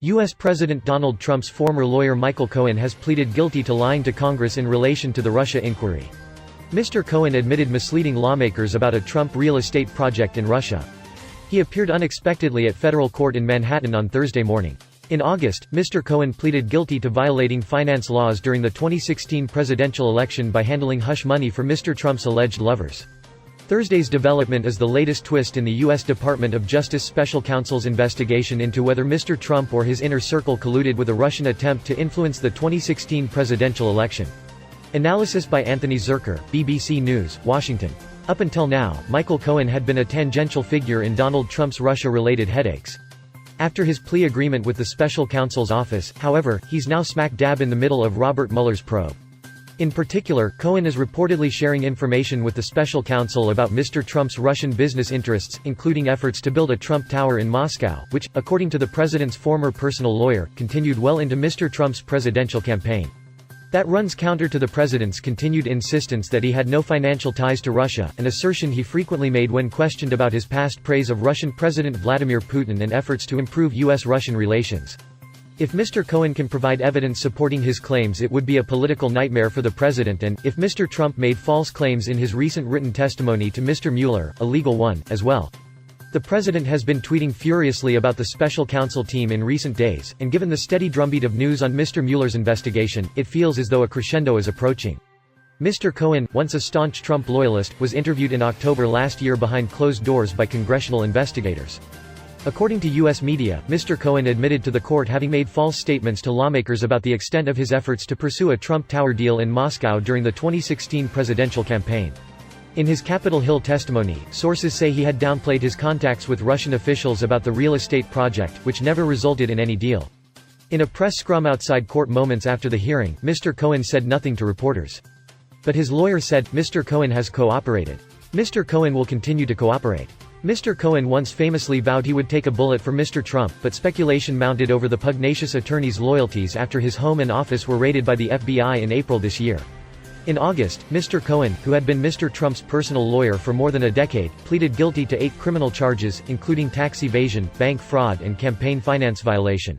U.S. President Donald Trump's former lawyer Michael Cohen has pleaded guilty to lying to Congress in relation to the Russia inquiry. Mr. Cohen admitted misleading lawmakers about a Trump real estate project in Russia. He appeared unexpectedly at federal court in Manhattan on Thursday morning. In August, Mr. Cohen pleaded guilty to violating finance laws during the 2016 presidential election by handling hush money for Mr. Trump's alleged lovers. Thursday's development is the latest twist in the U.S. Department of Justice Special Counsel's investigation into whether Mr. Trump or his inner circle colluded with a Russian attempt to influence the 2016 presidential election. Analysis by Anthony Zerker, BBC News, Washington. Up until now, Michael Cohen had been a tangential figure in Donald Trump's Russia-related headaches. After his plea agreement with the special counsel's office, however, he's now smack dab in the middle of Robert Mueller's probe. In particular, Cohen is reportedly sharing information with the special counsel about Mr. Trump's Russian business interests, including efforts to build a Trump Tower in Moscow, which, according to the president's former personal lawyer, continued well into Mr. Trump's presidential campaign. That runs counter to the president's continued insistence that he had no financial ties to Russia, an assertion he frequently made when questioned about his past praise of Russian President Vladimir Putin and efforts to improve U.S.-Russian relations. If Mr. Cohen can provide evidence supporting his claims, it would be a political nightmare for the president, and, if Mr. Trump made false claims in his recent written testimony to Mr. Mueller, a legal one, as well. The president has been tweeting furiously about the special counsel team in recent days, and given the steady drumbeat of news on Mr. Mueller's investigation, it feels as though a crescendo is approaching. Mr. Cohen, once a staunch Trump loyalist, was interviewed in October last year behind closed doors by congressional investigators. According to U.S. media, Mr. Cohen admitted to the court having made false statements to lawmakers about the extent of his efforts to pursue a Trump Tower deal in Moscow during the 2016 presidential campaign. In his Capitol Hill testimony, sources say he had downplayed his contacts with Russian officials about the real estate project, which never resulted in any deal. In a press scrum outside court moments after the hearing, Mr. Cohen said nothing to reporters. But his lawyer said, Mr. Cohen has cooperated. Mr. Cohen will continue to cooperate. Mr. Cohen once famously vowed he would take a bullet for Mr. Trump, but speculation mounted over the pugnacious attorney's loyalties after his home and office were raided by the FBI in April this year. In August, Mr. Cohen, who had been Mr. Trump's personal lawyer for more than a decade, pleaded guilty to 8 criminal charges, including tax evasion, bank fraud and campaign finance violation.